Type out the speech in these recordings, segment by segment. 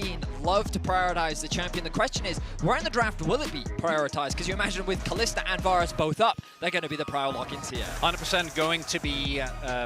Kiin love to prioritize the champion. The question is, where in the draft will it be prioritized? Because you imagine with Kalista and Varus both up, they're going to be the prior lock-ins here. 100% going to be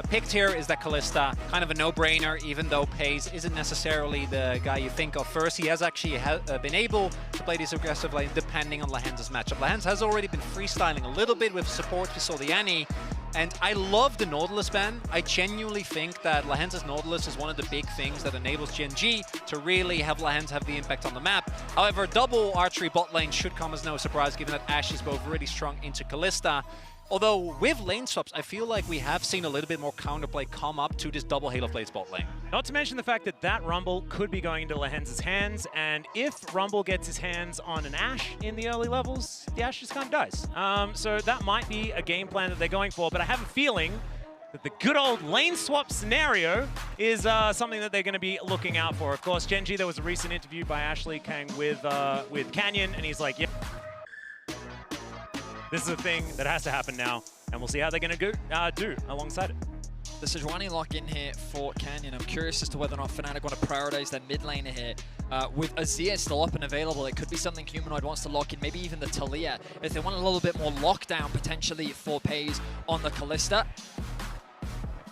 picked here is that Kalista. Kind of a no-brainer, even though Peyz isn't necessarily the guy you think of first. He has actually been able to play this aggressive lane depending on Lehends' matchup. Lehends has already been freestyling a little bit with support. We saw the Annie. And I love the Nautilus ban. I genuinely think that Lehends' Nautilus is one of the big things that enables Gen.G to really have Lehends have the impact on the map. However, double archery bot lane should come as no surprise, given that Ashe is both really strong into Kalista. Although, with lane swaps, I feel like we have seen a little bit more counterplay come up to this double Halo Blades bot lane. Not to mention the fact that that Rumble could be going into Lehends' hands, and if Rumble gets his hands on an Ashe in the early levels, the Ashe just kind of dies. So that might be a game plan that they're going for, but I have a feeling that the good old lane swap scenario is something that they're going to be looking out for. Of course, Gen.G, there was a recent interview by Ashley Kang with Canyon, and he's like, yeah, this is a thing that has to happen now, and we'll see how they're going to do alongside it. The Sejuani lock-in here for Canyon. I'm curious as to whether or not Fnatic want to prioritize their mid laner here. With Azir still up and available, it could be something Humanoid wants to lock in, maybe even the Taliyah, if they want a little bit more lockdown potentially for Peyz on the Kalista.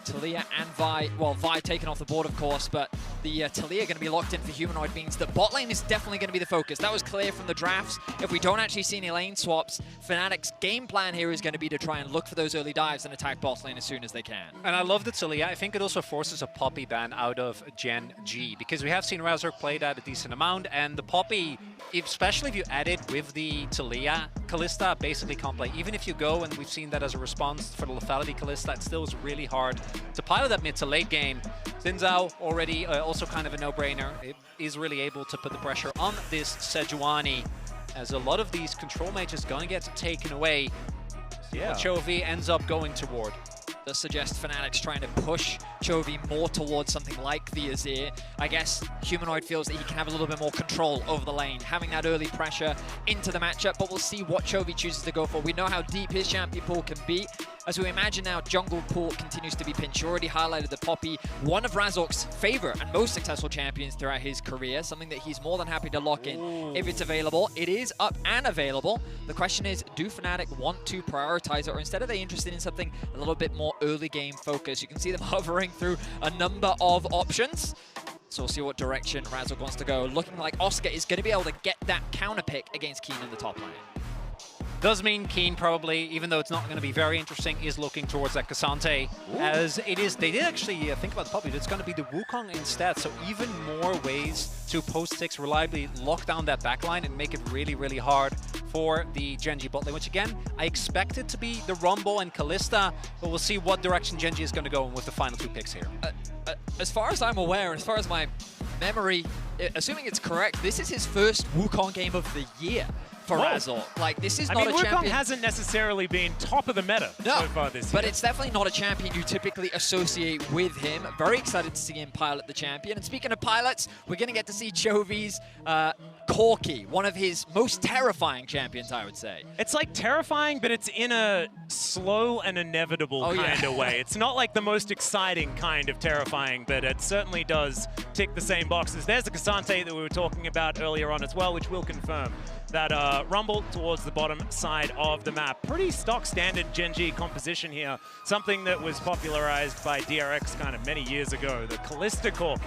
Taliyah and Vi, well, Vi taken off the board, of course, but the Taliyah going to be locked in for Humanoid means that bot lane is definitely going to be the focus. That was clear from the drafts. If we don't actually see any lane swaps, Fnatic's game plan here is going to be to try and look for those early dives and attack bot lane as soon as they can. And I love the Taliyah. I think it also forces a Poppy ban out of Gen.G, because we have seen Razork play that a decent amount, and the Poppy, especially if you add it with the Taliyah, Kalista basically can't play. Even if you go, and we've seen that as a response for the lethality Kalista, it still is really hard to pilot that mid to late game. Xin Zhao already also kind of a no-brainer. It is really able to put the pressure on this Sejuani, as a lot of these control mages going to get taken away. Yeah. Chovy ends up going toward. Does suggest Fnatic's trying to push Chovy more towards something like the Azir. I guess Humanoid feels that he can have a little bit more control over the lane, having that early pressure into the matchup, but we'll see what Chovy chooses to go for. We know how deep his champion pool can be. As we imagine now, jungle pool continues to be pinched. You already highlighted the Poppy, one of Razork's favorite and most successful champions throughout his career, something that he's more than happy to lock in if it's available. It is up and available. The question is, do Fnatic want to prioritize it, or instead are they interested in something a little bit more early game focus? You can see them hovering through a number of options. So we'll see what direction Razork wants to go. Looking like Oscar is going to be able to get that counter pick against Kiin in the top lane. Does mean Kiin probably, even though it's not going to be very interesting, is looking towards that Ksante. As it is, they did actually think about the Poppy, it's going to be the Wukong instead, so even more ways to post-6 reliably lock down that backline and make it really, really hard for the Gen.G bot lane, which again, I expect it to be the Rumble and Kalista, but we'll see what direction Gen.G is going to go in with the final 2 picks here. As far as I'm aware, as far as my memory, assuming it's correct, this is his first Wukong game of the year for Razork. Like, this is not a champion. Wukong hasn't necessarily been top of the meta so far this year. But it's definitely not a champion you typically associate with him. Very excited to see him pilot the champion. And speaking of pilots, we're going to get to see Chovy's Corki, one of his most terrifying champions, I would say. It's like terrifying, but it's in a slow and inevitable kind of way. It's not like the most exciting kind of terrifying, but it certainly does tick the same boxes. There's the Ksante that we were talking about earlier on as well, which will confirm that Rumble towards the bottom side of the map. Pretty stock standard Gen.G composition here. Something that was popularized by DRX kind of many years ago. The Kalista Corki.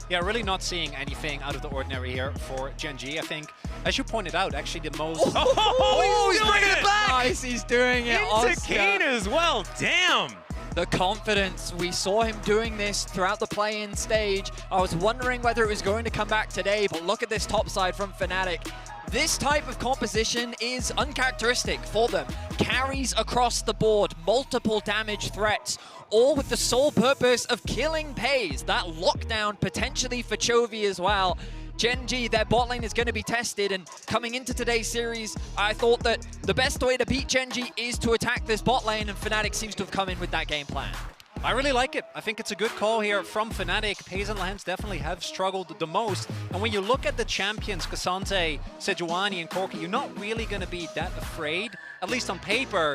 Yeah, really not seeing anything out of the ordinary here for Gen.G. I think, as you pointed out, actually the most... he's bringing it back! Nice, he's doing it. Into Kiin as well, damn! The confidence, we saw him doing this throughout the play-in stage. I was wondering whether it was going to come back today, but look at this top side from Fnatic. This type of composition is uncharacteristic for them. Carries across the board, multiple damage threats, all with the sole purpose of killing Peyz. That lockdown potentially for Chovy as well. Gen.G, their bot lane is going to be tested, and coming into today's series, I thought that the best way to beat Gen.G is to attack this bot lane, and Fnatic seems to have come in with that game plan. I really like it. I think it's a good call here from Fnatic. Peyz and Lehends definitely have struggled the most. And when you look at the champions, Ksante, Sejuani, and Corki, you're not really going to be that afraid, at least on paper.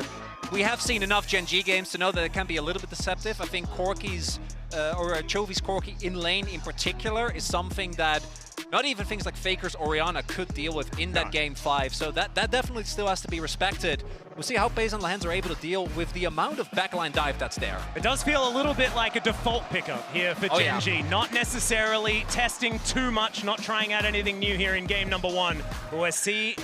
We have seen enough Gen.G games to know that it can be a little bit deceptive. I think Corki's Chovy's Corki in lane in particular is something that not even things like Faker's Orianna could deal with in that game 5. So that definitely still has to be respected. We'll see how Peyz and Lehends are able to deal with the amount of backline dive that's there. It does feel a little bit like a default pickup here for Gen.G. Not necessarily testing too much, not trying out anything new here in game number 1. But we'll see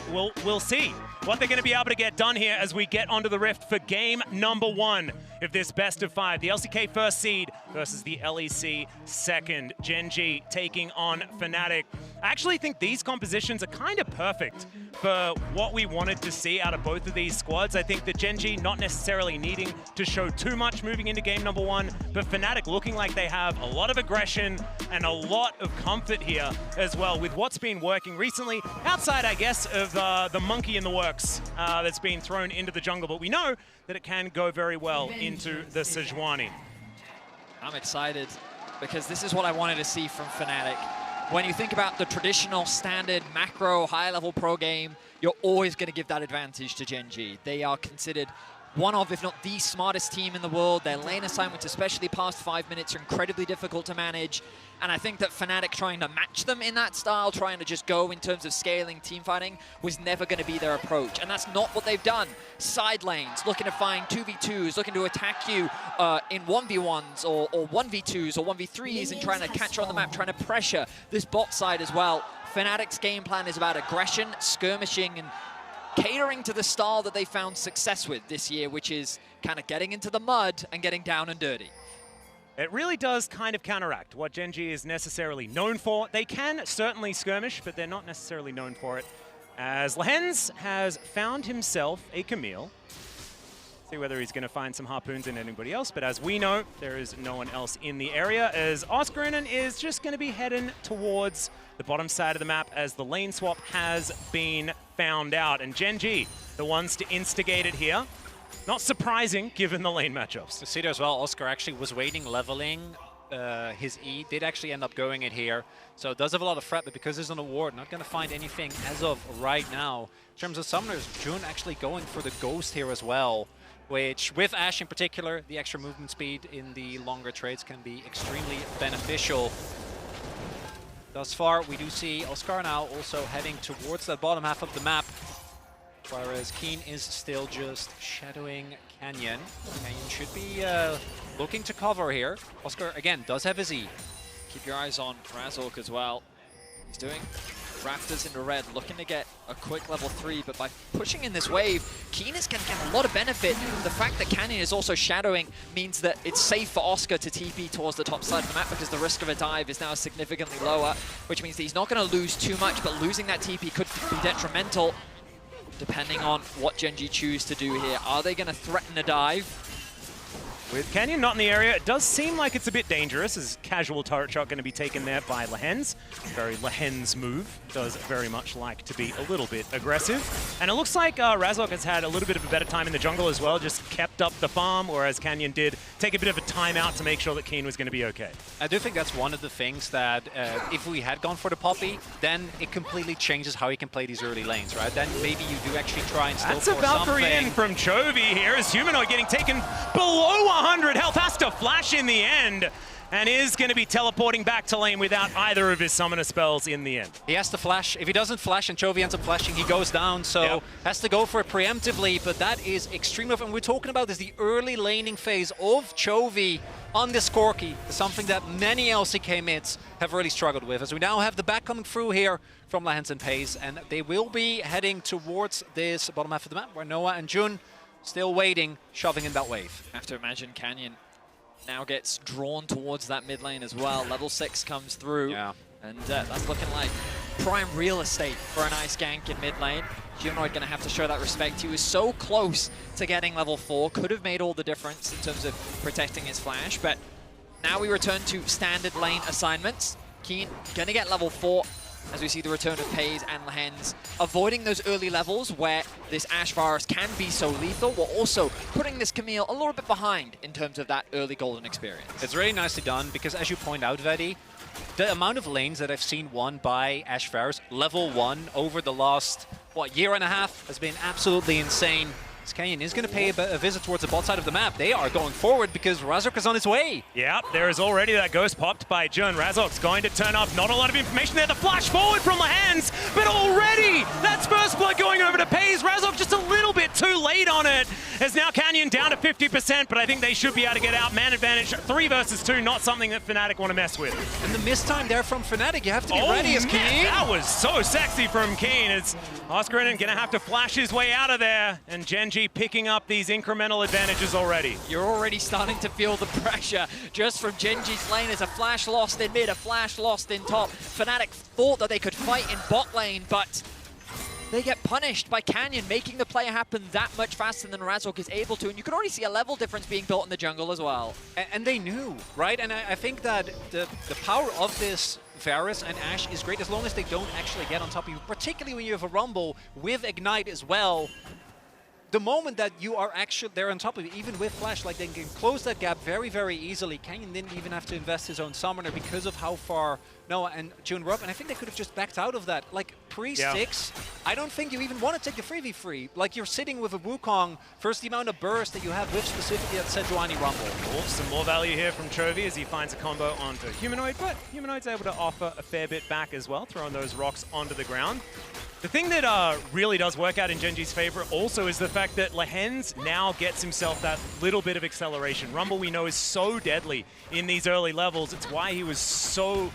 what they're going to be able to get done here as we get onto the Rift for game number 1 of this best of 5. The LCK first seed versus the LEC second. Gen.G taking on Fnatic. I actually think these compositions are kind of perfect for what we wanted to see out of both of these squads. I think that Gen.G not necessarily needing to show too much moving into game number 1, but Fnatic looking like they have a lot of aggression and a lot of comfort here as well with what's been working recently, outside, I guess, of the monkey in the works that's been thrown into the jungle. But we know that it can go very well into the Sejuani. I'm excited because this is what I wanted to see from Fnatic. When you think about the traditional standard macro high-level pro game, you're always going to give that advantage to Gen.G. They are considered one of, if not the smartest team in the world. Their lane assignments, especially past 5 minutes, are incredibly difficult to manage. And I think that Fnatic trying to match them in that style, trying to just go in terms of scaling team fighting, was never going to be their approach. And that's not what they've done. Side lanes, looking to find 2v2s, looking to attack you in 1v1s or 1v2s or 1v3s and trying to catch on the map, trying to pressure this bot side as well. Fnatic's game plan is about aggression, skirmishing, and catering to the style that they found success with this year, which is kind of getting into the mud and getting down and dirty. It really does kind of counteract what Gen.G is necessarily known for. They can certainly skirmish, but they're not necessarily known for it. As Lehends has found himself a Camille. See whether he's going to find some harpoons in anybody else, but as we know, there is no one else in the area, as Oscarinin is just going to be heading towards the bottom side of the map as the lane swap has been found out. And Gen.G, the ones to instigate it here. Not surprising, given the lane matchups. You see there as well, Oscar actually was waiting, leveling his E, did actually end up going it here. So it does have a lot of threat, but because there's an award, not going to find anything as of right now. In terms of summoners, Jun actually going for the Ghost here as well, which with Ashe in particular, the extra movement speed in the longer trades can be extremely beneficial. Thus far, we do see Oscar now also heading towards that bottom half of the map, whereas Kiin is still just shadowing Canyon. Canyon should be looking to cover here. Oscar, again, does have his E. Keep your eyes on Razork as well. He's doing Raptors into red, looking to get a quick level 3, but by pushing in this wave, Kiin is going to get a lot of benefit. The fact that Canyon is also shadowing means that it's safe for Oscar to TP towards the top side of the map because the risk of a dive is now significantly lower, which means that he's not going to lose too much, but losing that TP could be detrimental depending on what Gen.G choose to do here. Are they going to threaten a dive? With Canyon not in the area, it does seem like it's a bit dangerous. Is casual turret shot going to be taken there by Lehends? Very Lehends move. Does very much like to be a little bit aggressive. And it looks like Razork has had a little bit of a better time in the jungle as well, just kept up the farm, whereas Canyon did take a bit of a timeout to make sure that Kiin was going to be okay. I do think that's one of the things that if we had gone for the Poppy, then it completely changes how he can play these early lanes, right? Then maybe you do actually try and still That's a Valkyrie in from Chovy here as Humanoid getting taken below 100 health, has to flash in the end, and is going to be teleporting back to lane without either of his summoner spells in the end. He has to flash. If he doesn't flash and Chovy ends up flashing, he goes down, so has to go for it preemptively, but that is extremely rough. And we're talking about is the early laning phase of Chovy on this Corki, something that many LCK mids have really struggled with, as we now have the back coming through here from Lehends and Peyz, and they will be heading towards this bottom half of the map, where Noah and Jun still waiting, shoving in that wave. I have to imagine Canyon now gets drawn towards that mid lane as well. Level 6 comes through, and that's looking like prime real estate for a nice gank in mid lane. Humanoid going to have to show that respect. He was so close to getting level 4, could have made all the difference in terms of protecting his flash, but now we return to standard lane assignments. Kiin going to get level 4, as we see the return of Peyz and Lehends, avoiding those early levels where this Ashe Varus can be so lethal, while also putting this Camille a little bit behind in terms of that early golden experience. It's really nicely done, because as you point out, Vedi, the amount of lanes that I've seen won by Ashe Varus, level 1, over the last, year and a half, has been absolutely insane. Kiin is going to pay a visit towards the bot side of the map. They are going forward because Razork is on his way. Yep, there is already that ghost popped by Jun. Razork's going to turn up. Not a lot of information there. The flash forward from Lehends, but already that's first blood going over to Peyz. Razork just a little bit too late on it. As now Canyon down to 50%, but I think they should be able to get out. Man advantage, 3 versus 2, not something that Fnatic want to mess with. And the miss time there from Fnatic, you have to be ready as Kiin. That was so sexy from Kiin. It's Oscarinin going to have to flash his way out of there, and Gen.G picking up these incremental advantages already. You're already starting to feel the pressure just from Gen.G's lane. As a flash lost in mid, a flash lost in top. Fnatic thought that they could fight in bot lane, but they get punished by Canyon, making the play happen that much faster than Razork is able to. And you can already see a level difference being built in the jungle as well. And they knew, right? And I think that the power of this Varus and Ashe is great as long as they don't actually get on top of you, particularly when you have a Rumble with Ignite as well. The moment that you are actually there on top of you, even with Flash, like they can close that gap very, very easily. Canyon didn't even have to invest his own summoner because of how far Noah and Jun were up, and I think they could have just backed out of that. Like, pre-6, I don't think you even want to take the 3v3. Like, you're sitting with a Wukong, first the amount of burst that you have with specifically that Sejuani Rumble. Oh, some more value here from Chovy as he finds a combo onto Humanoid, but Humanoid's able to offer a fair bit back as well, throwing those rocks onto the ground. The thing that really does work out in Gen.G's favor also is the fact that Lehends now gets himself that little bit of acceleration. Rumble, we know, is so deadly in these early levels. It's why he was so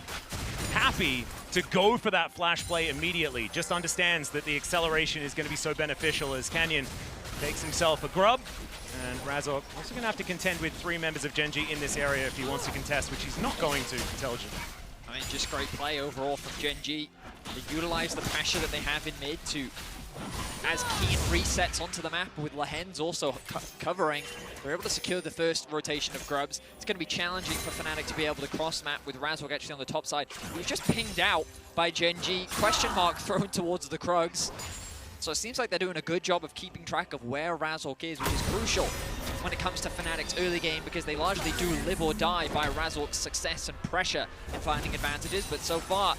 happy to go for that flash play immediately. Just understands that the acceleration is going to be so beneficial as Canyon takes himself a grub. And Razork also going to have to contend with 3 members of Gen.G in this area if he wants to contest, which he's not going to, intelligently. I mean, just great play overall from Gen.G. They utilize the pressure that they have in mid to, as Kiin resets onto the map with Lehends also covering, they're able to secure the first rotation of grubs. It's going to be challenging for Fnatic to be able to cross map with Razork actually on the top side. He was just pinged out by Gen.G, question mark thrown towards the Krugs. So it seems like they're doing a good job of keeping track of where Razork is, which is crucial when it comes to Fnatic's early game, because they largely do live or die by Razork's success and pressure in finding advantages, but so far,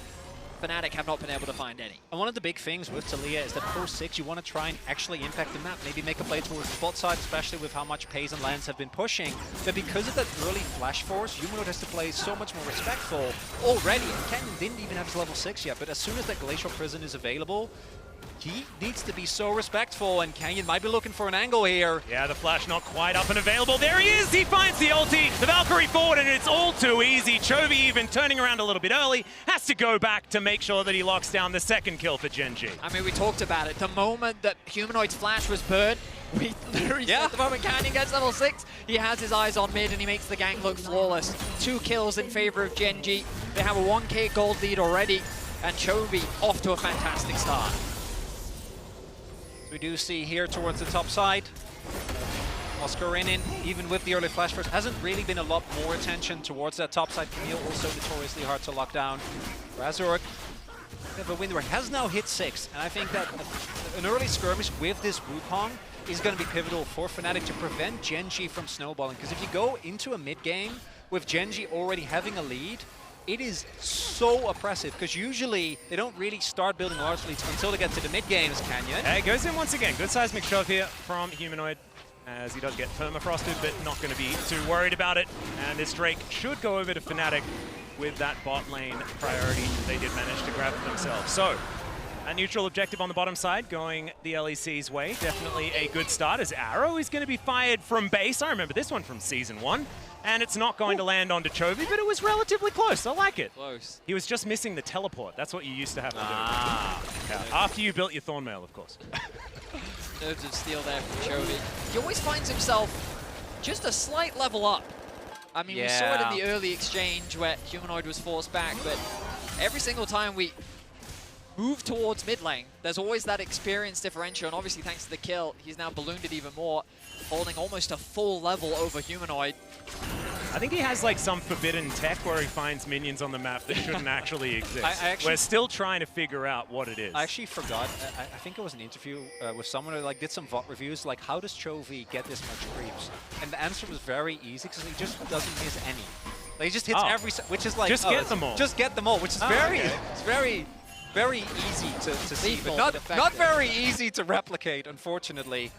Fnatic have not been able to find any. And one of the big things with Taliyah is that post-6, you want to try and actually impact the map, maybe make a play towards the bot side, especially with how much Peyz and Lehends have been pushing. But because of that early flash force, Humanoid has to play so much more respectful already. And Canyon didn't even have his level 6 yet, but as soon as that Glacial Prison is available, he needs to be so respectful, and Canyon might be looking for an angle here. Yeah, the flash not quite up and available. There he is! He finds the ulti, the Valkyrie forward, and it's all too easy. Chovy even turning around a little bit early, has to go back to make sure that he locks down the second kill for Gen.G. I mean, we talked about it. The moment that Humanoid's flash was burned, we literally said the moment Canyon gets level 6, he has his eyes on mid and he makes the gank look flawless. 2 kills in favor of Gen.G. They have a 1k gold lead already, and Chovy off to a fantastic start. We do see here towards the top side, Oscarinin, even with the early flash first, hasn't really been a lot more attention towards that top side. Camille also notoriously hard to lock down. Razork, bit of a win where has now hit 6, and I think that an early skirmish with this Wukong is going to be pivotal for Fnatic to prevent Gen.G from snowballing, because if you go into a mid game with Gen.G already having a lead, it is so oppressive, because usually they don't really start building large leads until they get to the mid games, Canyon. It goes in once again. Good seismic shove here from Humanoid, as he does get permafrosted, but not going to be too worried about it. And this Drake should go over to Fnatic with that bot lane priority. They did manage to grab it themselves. So, a neutral objective on the bottom side going the LEC's way. Definitely a good start, as Arrow is going to be fired from base. I remember this one from Season 1. And it's not going to land onto Chovy, but it was relatively close. I like it. Close. He was just missing the teleport. That's what you used to have to do. Yeah. After you built your Thornmail, of course. Nerves of steel there from Chovy. He always finds himself just a slight level up. I mean, we saw it in the early exchange where Humanoid was forced back, but every single time we move towards mid lane, there's always that experience differential, and obviously thanks to the kill, he's now ballooned it even more, holding almost a full level over Humanoid. I think he has like some forbidden tech where he finds minions on the map that shouldn't actually exist. We're still trying to figure out what it is. I actually forgot. I think it was an interview with someone who like did some VOD reviews, like how does Chovy get this much creeps? And the answer was very easy, because he just doesn't miss any. Like, he just hits every, which is like just get them all. Just get them all, which is it's very easy to see, but not very easy to replicate, unfortunately.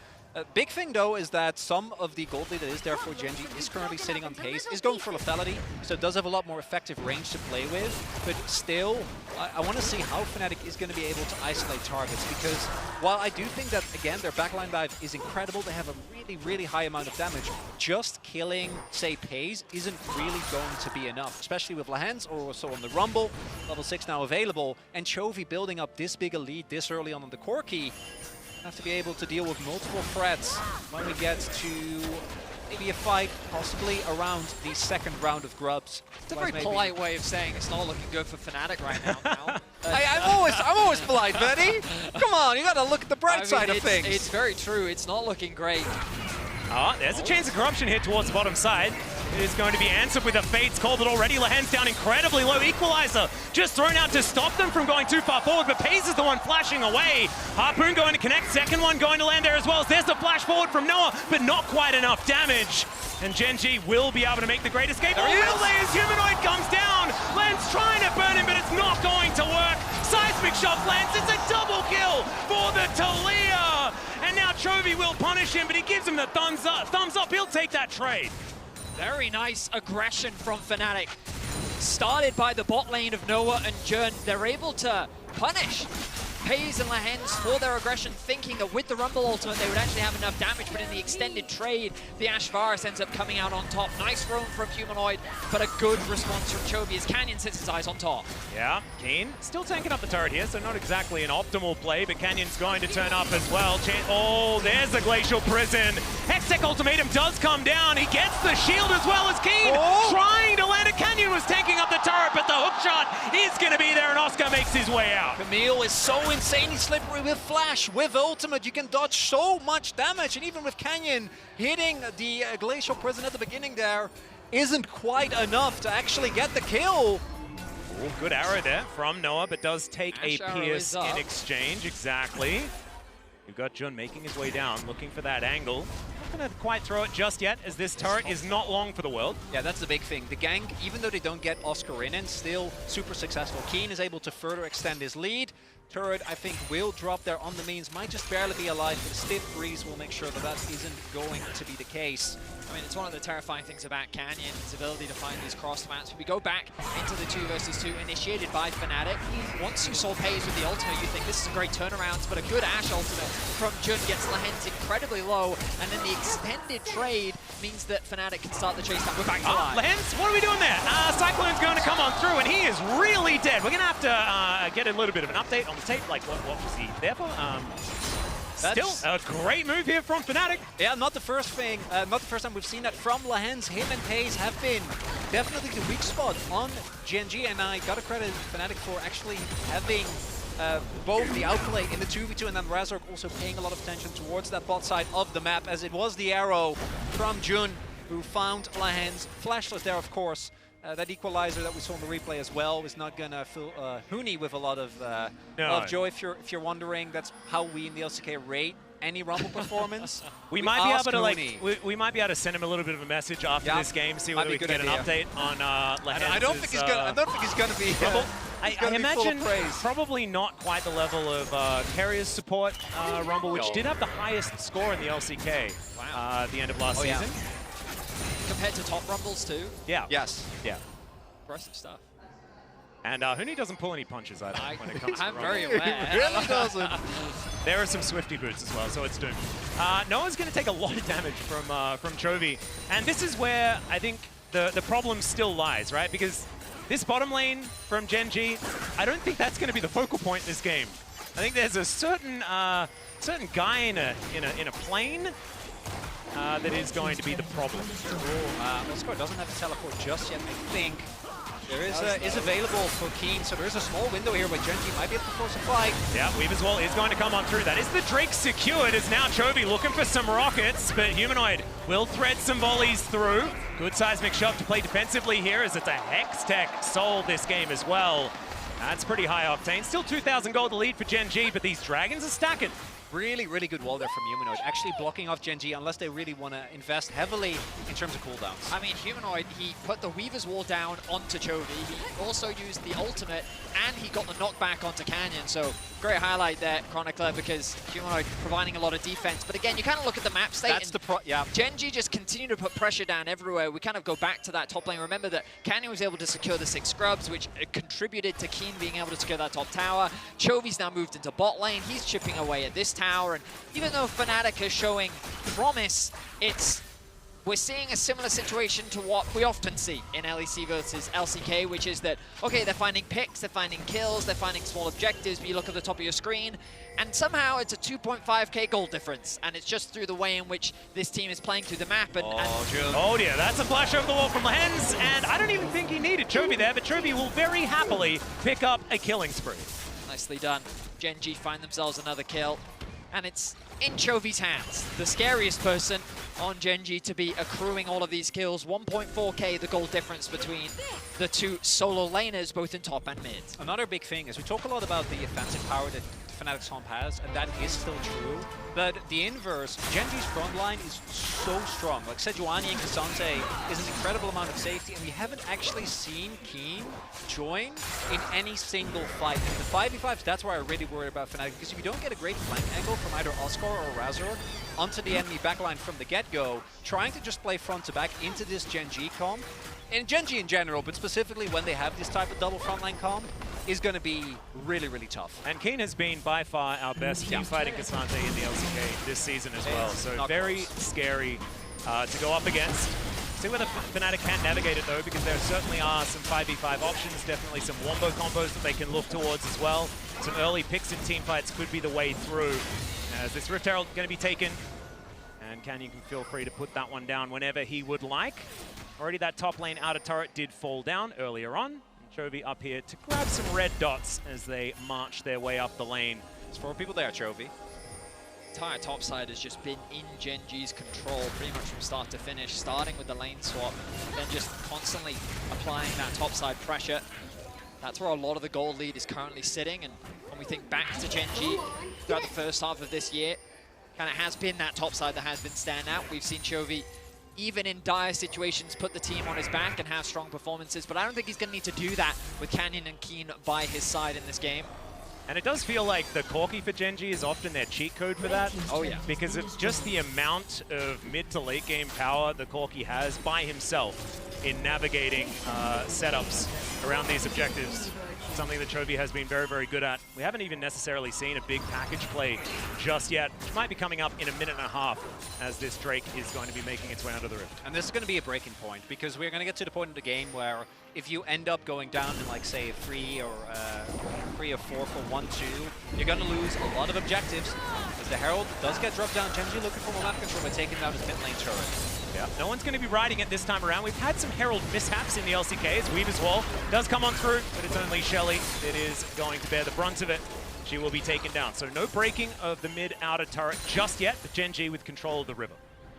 Big thing though is that some of the gold lead that is there for Gen.G is currently sitting on Peyz, is going for lethality, so it does have a lot more effective range to play with, but still, I want to see how Fnatic is going to be able to isolate targets, because while I do think that, again, their backline dive is incredible, they have a really, really high amount of damage, just killing, say, Peyz isn't really going to be enough, especially with Lehends or also on the Rumble, level 6 now available, and Chovy building up this big a lead this early on the Corki. Have to be able to deal with multiple threats when we get to maybe a fight, possibly around the second round of grubs. It's a very polite way of saying it's not looking good for Fnatic right now, Mal. I'm always polite, Betty. Come on, you got to look at the bright side of things. It's very true. It's not looking great. Oh, there's a chance of corruption here towards the bottom side. It is going to be answered with a Fates call, but already Lehends down incredibly low. Equalizer just thrown out to stop them from going too far forward, but Peyz is the one flashing away. Harpoon going to connect, second one going to land there as well. There's the flash forward from Noah, but not quite enough damage. And Gen.G will be able to make the great escape. Oh, really? As Humanoid comes down. Lens trying to burn him, but it's not going to work. Seismic shot lands. It's a double kill for the Taliyah. And now Chovy will punish him, but he gives him the thumbs up. He'll take that trade. Very nice aggression from Fnatic. Started by the bot lane of Noah and Gen. They're able to punish Peyz and Lehends for their aggression, thinking that with the Rumble ultimate they would actually have enough damage, but in the extended trade, the Ashe Varus ends up coming out on top. Nice roam from Humanoid, but a good response from Chovy as Canyon sets his eyes on top. Yeah, Kiin still tanking up the turret here, so not exactly an optimal play, but Canyon's going to turn up as well. Oh, there's the Glacial Prison. Hextech Ultimatum does come down. He gets the shield as well as Kiin trying to land it. Canyon was tanking up the turret, but the hook shot is going to be there, and Oscar makes his way out. Camille is so insanely slippery with flash, with ultimate. You can dodge so much damage, and even with Canyon hitting the Glacial Prison at the beginning there isn't quite enough to actually get the kill. Ooh, good arrow there from Noah, but does take a pierce in exchange. Exactly. You've got Jun making his way down, looking for that angle. Not going to quite throw it just yet, as this turret is not long for the world. Yeah, that's the big thing. The gang, even though they don't get Oscarinin, still super successful. Kiin is able to further extend his lead. Turret, I think, will drop there on the means. Might just barely be alive, but a stiff breeze will make sure that that isn't going to be the case. I mean, it's one of the terrifying things about Canyon, his ability to find these cross maps. If we go back into the 2 versus 2 initiated by Fnatic, once you saw Peyz with the ultimate, you think this is a great turnaround, but a good Ashe ultimate from Jun gets Lehends incredibly low, and then the extended trade means that Fnatic can start the chase down. We're back to live. Lehends, what are we doing there? Cyclone's going to come on through, and he is really dead. We're going to have to get a little bit of an update on the tape, like what was he there for? Still a great move here from Fnatic. Yeah, not the first time we've seen that from Lehends. Him and Peyz have been definitely the weak spot on Gen.G, and I gotta credit Fnatic for actually having both the outplay in the 2v2 and then Razork also paying a lot of attention towards that bot side of the map, as it was the arrow from Jun who found Lehends. Flashless there, of course. That equalizer that we saw in the replay as well is not gonna fill Huni with a lot of joy. If you're wondering, that's how we in the LCK rate any Rumble performance. we might be able to we might be able to send him a little bit of a message after this game, see whether we can get an update on Lehends. I don't think he's gonna be. I imagine probably not quite the level of Carrier's support Rumble, which did have the highest score in the LCK at the end of last season. Compared to top Rumbles too? Yeah. Yes. Yeah. Impressive stuff. And Huni doesn't pull any punches either when it comes to I'm Rumble. very aware. Really doesn't. There are some Swifty boots as well, so it's doomed. Noah's going to take a lot of damage from Chovy. And this is where I think the problem still lies, right? Because this bottom lane from Gen.G, I don't think that's going to be the focal point in this game. I think there's a certain guy in a plane that is going to be the problem. Oscar doesn't have a teleport just yet, I think. There is available for Kiin, so there is a small window here where Gen.G might be able to force a fight. Yeah, Weave as well is going to come on through. That is the Drake secured, as now Chovy looking for some rockets, but Humanoid will thread some volleys through. Good seismic shot to play defensively here, as it's a Hextech sold this game as well. That's pretty high octane. Still 2,000 gold to lead for Gen.G, but these dragons are stacking. Really, really good wall there from Humanoid, actually blocking off Gen.G unless they really want to invest heavily in terms of cooldowns. I mean, Humanoid, he put the Weaver's Wall down onto Chovy. He also used the ultimate, and he got the knockback onto Canyon. So great highlight there, Cronicler, because Humanoid providing a lot of defense. But again, you kind of look at the map state. That's yeah. Gen.G just continue to put pressure down everywhere. We kind of go back to that top lane. Remember that Canyon was able to secure the 6 scrubs, which contributed to Kiin being able to secure that top tower. Chovy's now moved into bot lane. He's chipping away at this tower, and even though Fnatic is showing promise, we're seeing a similar situation to what we often see in LEC versus LCK, which is that, okay, they're finding picks, they're finding kills, they're finding small objectives, but you look at the top of your screen, and somehow it's a 2.5k goal difference, and it's just through the way in which this team is playing through the map. Oh dear, that's a flash over the wall from Lehends, and I don't even think he needed Chovy there, but Chovy will very happily pick up a killing spree. Nicely done. Gen.G find themselves another kill, and it's in Chovy's hands, the scariest person on Gen.G to be accruing all of these kills. 1.4k the goal difference between the two solo laners, both in top and mid. Another big thing is we talk a lot about the offensive power that Fnatic's comp has, and that is still true. But the inverse, Gen.G's front line is so strong. Like Sejuani and Ksante is an incredible amount of safety, and we haven't actually seen Kiin join in any single fight. In the 5v5s, that's why I really worry about Fnatic, because if you don't get a great flank angle from either Oscar or Razork onto the enemy backline from the get-go, trying to just play front to back into this Gen.G comp, and Gen.G in general, but specifically when they have this type of double frontline comp, is going to be really, really tough. And Kiin has been by far our best team fighting Ksante in the LCK this season as well. So very scary to go up against. See whether Fnatic can navigate it though, because there certainly are some 5v5 options, definitely some wombo combos that they can look towards as well. Some early picks in team fights could be the way through. As this Rift Herald going to be taken, and Canyon can feel free to put that one down whenever he would like. Already that top lane outer turret did fall down earlier on. Chovy up here to grab some red dots as they march their way up the lane. There's 4 people there, Chovy. Entire top side has just been in Gen.G's control pretty much from start to finish, starting with the lane swap, then just constantly applying that top side pressure. That's where a lot of the gold lead is currently sitting, and when we think back to Gen.G throughout the first half of this year, kind of has been that top side that has been standout. We've seen Chovy, even in dire situations, put the team on his back and have strong performances, but I don't think he's going to need to do that with Canyon and Kiin by his side in this game. And it does feel like the Corki for Gen.G is often their cheat code for that. Oh yeah. Because of just the amount of mid to late game power that Corki has by himself in navigating setups around these objectives. Something that Chovy has been very, very good at. We haven't even necessarily seen a big package play just yet, which might be coming up in a minute and a half as this Drake is going to be making its way under the rift. And this is going to be a breaking point, because we're going to get to the point in the game where if you end up going down in, like, say, 3 or 4 for 1-2, you're going to lose a lot of objectives, as the Herald does get dropped down. Gen.G looking for more map control by taking down his mid lane turret. Yeah, no one's going to be riding it this time around. We've had some Herald mishaps in the LCKs. Weaver's Wall does come on through, but it's only Shelly that is going to bear the brunt of it. She will be taken down. So no breaking of the mid-outer turret just yet, but Gen.G with control of the river.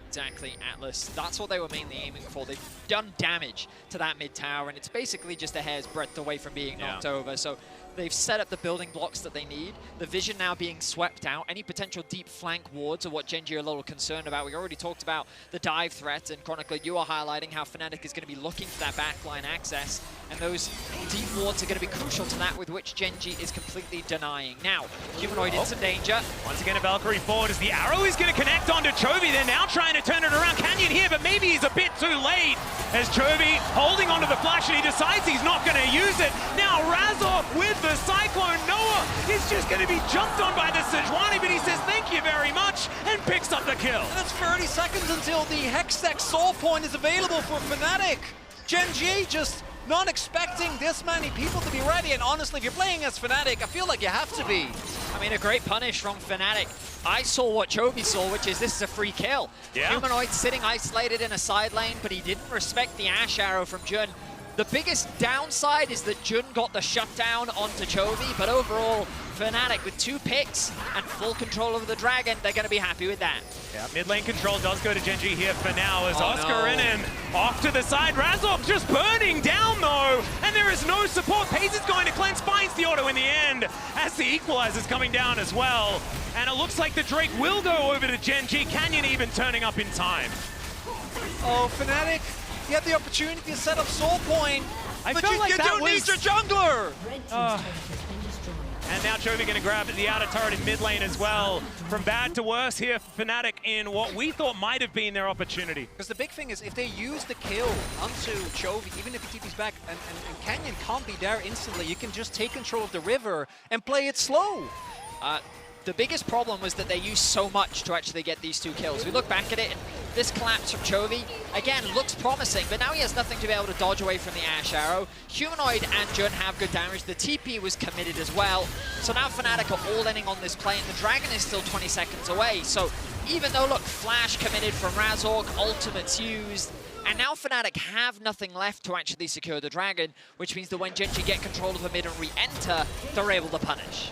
Exactly, Atlus. That's what they were mainly aiming for. They've done damage to that mid tower, and it's basically just a hair's breadth away from being knocked over. So they've set up the building blocks that they need. The vision now being swept out. Any potential deep flank wards are what Gen.G are a little concerned about. We already talked about the dive threat, and Chronicler, you are highlighting how Fnatic is going to be looking for that backline access, and those deep wards are going to be crucial to that, with which Gen.G is completely denying. Now, Humanoid in some danger. Once again, a Valkyrie forward as the arrow is going to connect onto Chovy. They're now trying to turn it around. Canyon here, but maybe he's a bit too late as Chovy holding onto the flash, and he decides he's not going to use it. Now Razork with the Cyclone. Noah is just going to be jumped on by the Sejuani, but he says thank you very much and picks up the kill. And it's 30 seconds until the Hextech Soul Point is available for Fnatic. Gen.G just not expecting this many people to be ready, and honestly, if you're playing as Fnatic, I feel like you have to be. I mean, a great punish from Fnatic. I saw what Chovy saw, which is this is a free kill. Yeah. Humanoid sitting isolated in a side lane, but he didn't respect the Ashe arrow from Jun. The biggest downside is that Jun got the shutdown onto Chovy, but overall, Fnatic with 2 picks and full control over the Dragon, they're going to be happy with that. Yeah, mid lane control does go to Gen.G here for now as Oh, Oscarinin off to the side. Razork just burning down though, and there is no support. Peyz is going to cleanse, finds the auto in the end as the equalizer's coming down as well. And it looks like the Drake will go over to Gen.G. Canyon even turning up in time. Oh, Fnatic, you had the opportunity to set up Soul Point, but felt like you that don't need was- your jungler! And now Chovy going to grab the outer turret in mid lane as well. From bad to worse here for Fnatic in what we thought might have been their opportunity. Because the big thing is, if they use the kill onto Chovy, even if he TP's back and Canyon can't be there instantly, you can just take control of the river and play it slow. The biggest problem was that they used so much to actually get these 2 kills. We look back at it, and this collapse from Chovy, again, looks promising, but now he has nothing to be able to dodge away from the Ashe arrow. Humanoid and Jun have good damage. The TP was committed as well. So now Fnatic are all inning on this play, and the Dragon is still 20 seconds away. So even though, look, Flash committed from Razork, ultimates used, and now Fnatic have nothing left to actually secure the Dragon, which means that when Gen.G get control of the mid and re-enter, they're able to punish.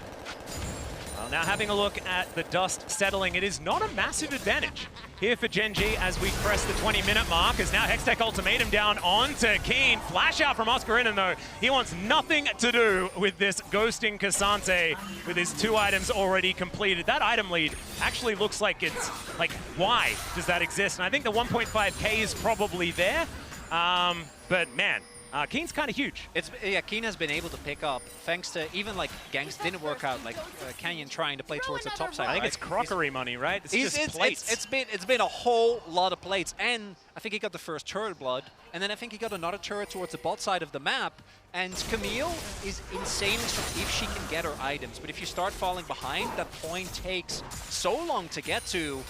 Well, now having a look at the dust settling, it is not a massive advantage here for Gen.G as we press the 20-minute mark, as now Hextech Ultimatum down onto Kiin. Flash out from Oscarinin though. He wants nothing to do with this ghosting Ksante with his 2 items already completed. That item lead actually looks like it's, like, why does that exist? And I think the 1.5k is probably there, but man, Kiin's kind of huge. Yeah, Kiin has been able to pick up, thanks to even like ganks didn't work out, like Canyon trying to play towards the top side. I think it's crockery money, right? It's just plates. It's been a whole lot of plates, and I think he got the first turret blood, and then I think he got another turret towards the bot side of the map. And Camille is insane if she can get her items, but if you start falling behind, that point takes so long to get to.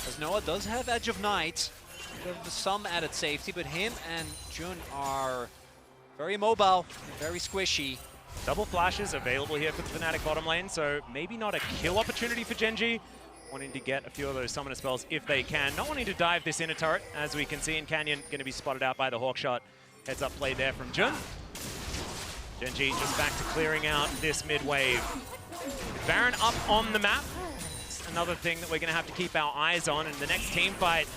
As Noah does have Edge of Night, with some added safety, but him and Jun are very mobile, very squishy. Double flashes available here for the Fnatic bottom lane, so maybe not a kill opportunity for Gen.G. Wanting to get a few of those summoner spells if they can. Not wanting to dive this inner turret, as we can see in Canyon, going to be spotted out by the Hawkshot. Heads up play there from Jun. Gen.G just back to clearing out this mid wave. Baron up on the map. It's another thing that we're going to have to keep our eyes on, and the next team fight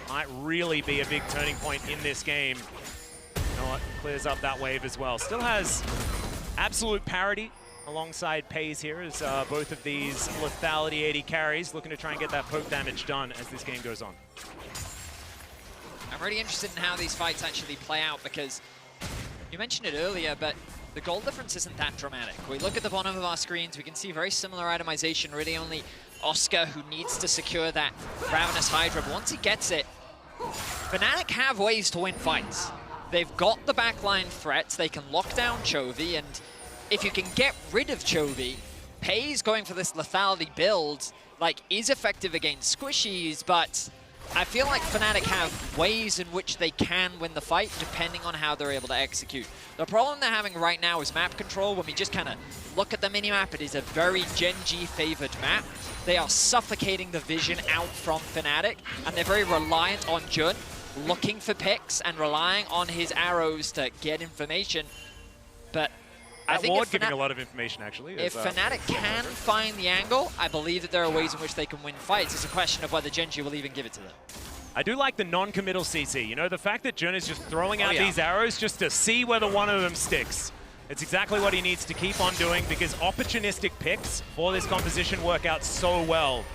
might really be a big turning point in this game. You know what? Clears up that wave as well. Still has absolute parity alongside Peyz here as both of these lethality AD carries looking to try and get that poke damage done as this game goes on. I'm really interested in how these fights actually play out, because you mentioned it earlier, but the goal difference isn't that dramatic. We look at the bottom of our screens, we can see very similar itemization, really only Oscar who needs to secure that Ravenous Hydra, but once he gets it, Fnatic have ways to win fights. They've got the backline threats, they can lock down Chovy, and if you can get rid of Chovy, Peyz going for this lethality build, like, is effective against squishies, but I feel like Fnatic have ways in which they can win the fight depending on how they're able to execute. The problem they're having right now is map control. When we just kind of look at the minimap, it is a very Gen.G favored map. They are suffocating the vision out from Fnatic, and they're very reliant on Jun, looking for picks and relying on his arrows to get information. But I think Ward giving a lot of information, actually. If Fnatic can find the angle, I believe that there are ways in which they can win fights. It's a question of whether Gen.G will even give it to them. I do like the non-committal CC. You know, the fact that Jun is just throwing out these arrows just to see whether one of them sticks. It's exactly what he needs to keep on doing, because opportunistic picks for this composition work out so well.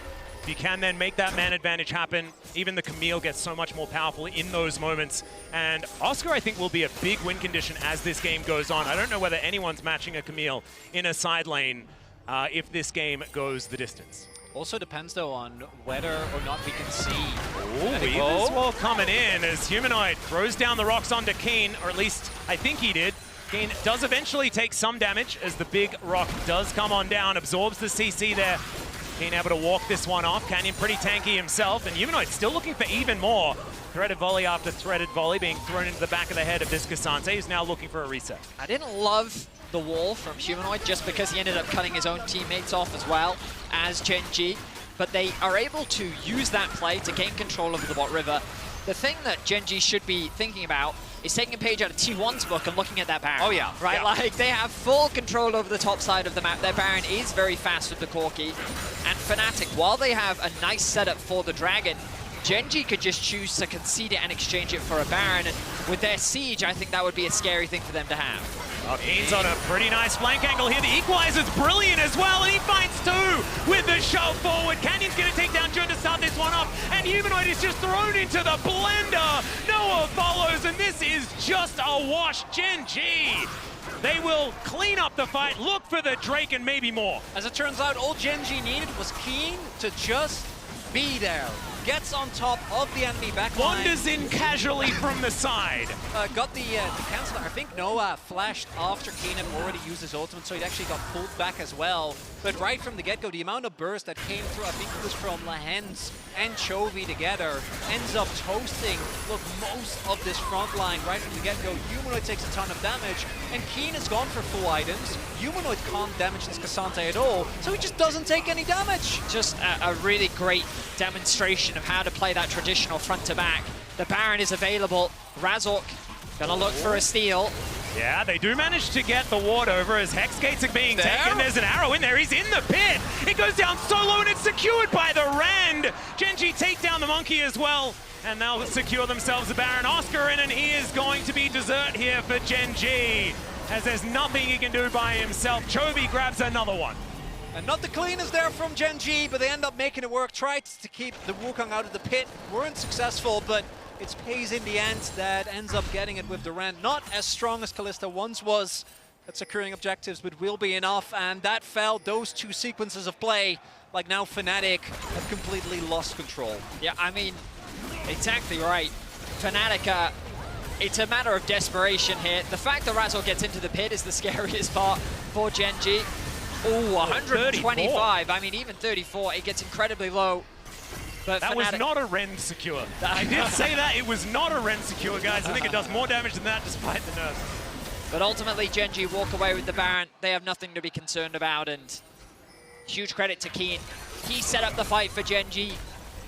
If you can then make that man advantage happen, even the Camille gets so much more powerful in those moments. And Oscar, I think, will be a big win condition as this game goes on. I don't know whether anyone's matching a Camille in a side lane if this game goes the distance. Also depends, though, on whether or not we can see. Oh, Weaver's Wall coming in as Humanoid throws down the rocks onto Kiin, or at least I think he did. Kiin does eventually take some damage as the big rock does come on down, absorbs the CC there. Kiin able to walk this one off. Canyon pretty tanky himself, and Humanoid still looking for even more. Threaded volley after threaded volley being thrown into the back of the head of this Ksante, who's now looking for a reset. I didn't love the wall from Humanoid just because he ended up cutting his own teammates off as well as Gen.G, but they are able to use that play to gain control over the bot river. The thing that Gen.G should be thinking about is taking a page out of T1's book and looking at that Baron. Oh, yeah. Right? Yeah. Like, they have full control over the top side of the map. Their Baron is very fast with the Corki. And Fnatic, while they have a nice setup for the Dragon, Gen.G could just choose to concede it and exchange it for a Baron, and with their Siege, I think that would be a scary thing for them to have. Oh, Kiin's on a pretty nice flank angle here. The equalizer's brilliant as well, and he finds two with the shove forward. Canyon's going to take down Jun to start this one off, and Humanoid is just thrown into the blender. Noah follows, and this is just a wash. Gen.G, they will clean up the fight, look for the Drake, and maybe more. As it turns out, all Gen.G needed was Kiin to just be there. Gets on top of the enemy backline. Wanders in casually from the side. Got the cancel. I think Noah flashed after Kiin had already used his ultimate, so he actually got pulled back as well. But right from the get-go, the amount of burst that came through, I think it was from Lehends and Chovy together, ends up toasting, look, most of this front line right from the get-go. Humanoid takes a ton of damage, and Kiin is gone for full items. Humanoid can't damage this Ksante at all, so he just doesn't take any damage. Just a really great demonstration of how to play that traditional front to back. The Baron is available. Razork gonna look for a steal. Yeah, they do manage to get the ward over as Hex Gates are being taken. There's an arrow in there. He's in the pit. It goes down solo and it's secured by the Rand. Gen.G take down the monkey as well. And they'll secure themselves a Baron. Oscarinin, he is going to be dessert here for Gen.G, as there's nothing he can do by himself. Chovy grabs another one. And not the cleanest there from Gen.G, but they end up making it work. Tried to keep the Wukong out of the pit. Weren't successful, but it's Peyz in the end that ends up getting it with the Rand. Not as strong as Kalista once was at securing objectives, but will be enough. And that fell, those two sequences of play, like now Fnatic have completely lost control. Yeah, I mean, exactly right. Fnatic, it's a matter of desperation here. The fact that Razork gets into the pit is the scariest part for Gen.G. Oh, 125. I mean, even 34, it gets incredibly low. But that Fnatic, was not a Rend secure. I did say that. It was not a Rend secure, guys. I think it does more damage than that despite the nerfs. But ultimately, Gen.G walk away with the Baron. They have nothing to be concerned about, and huge credit to Kiin. He set up the fight for Gen.G.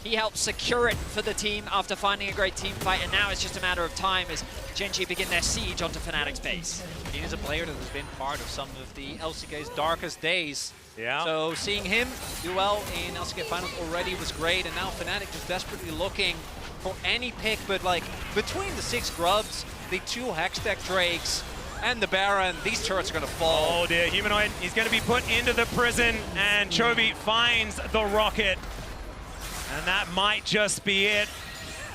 He helped secure it for the team after finding a great team fight, and now it's just a matter of time as Gen.G begin their siege onto Fnatic's base. He is a player that has been part of some of the LCK's darkest days. Yeah. So seeing him do well in LCK Finals already was great, and now Fnatic just desperately looking for any pick, but like between the 6 grubs, the 2 Hextech Drakes, and the Baron, these turrets are gonna fall. Oh dear, Humanoid, he's gonna be put into the prison, and Chovy finds the rocket. And that might just be it,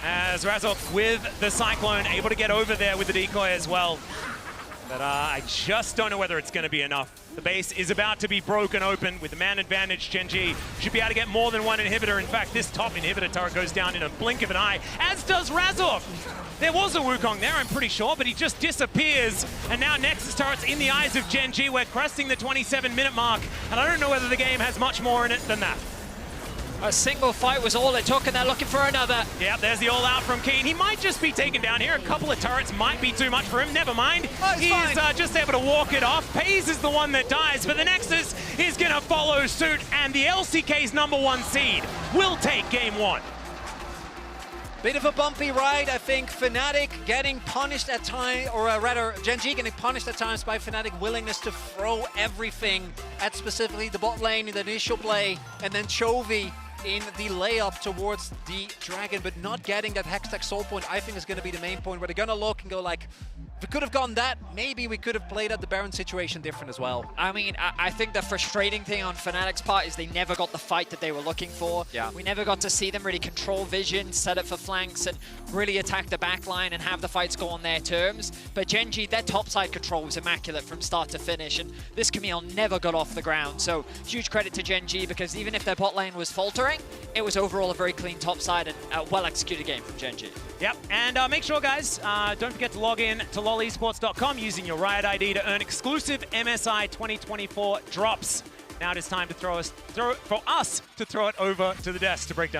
as Razork with the Cyclone, able to get over there with the decoy as well. But I just don't know whether it's going to be enough. The base is about to be broken open with the man advantage. Gen.G should be able to get more than one inhibitor. In fact, this top inhibitor turret goes down in a blink of an eye, as does Razork. There was a Wukong there, I'm pretty sure, but he just disappears. And now Nexus turret's in the eyes of Gen.G. We're cresting the 27-minute mark, and I don't know whether the game has much more in it than that. A single fight was all it took, and they're looking for another. Yeah, there's the all-out from Kiin. He might just be taken down here. A couple of turrets might be too much for him. Never mind. Oh, he's just able to walk it off. Peyz is the one that dies, but the Nexus is going to follow suit, and the LCK's #1 seed will take game 1. Bit of a bumpy ride, I think. Fnatic getting punished at times, or rather, Gen.G getting punished at times by Fnatic willingness to throw everything at specifically the bot lane in the initial play, and then Chovy in the layup towards the Dragon, but not getting that Hextech soul point, I think is going to be the main point where they're going to look and go like, if we could have gone that, maybe we could have played out the Baron situation different as well. I mean, I think the frustrating thing on Fnatic's part is they never got the fight that they were looking for. Yeah. We never got to see them really control vision, set up for flanks, and really attack the backline and have the fights go on their terms. But Gen.G, their topside control was immaculate from start to finish, and this Camille never got off the ground. So huge credit to Gen.G, because even if their bot lane was faltering, it was overall a very clean topside and a well-executed game from Gen.G. Yep, and make sure, guys, don't forget to log in to lolesports.com using your Riot ID to earn exclusive MSI 2024 drops. Now it is time to for us to throw it over to the desk to break down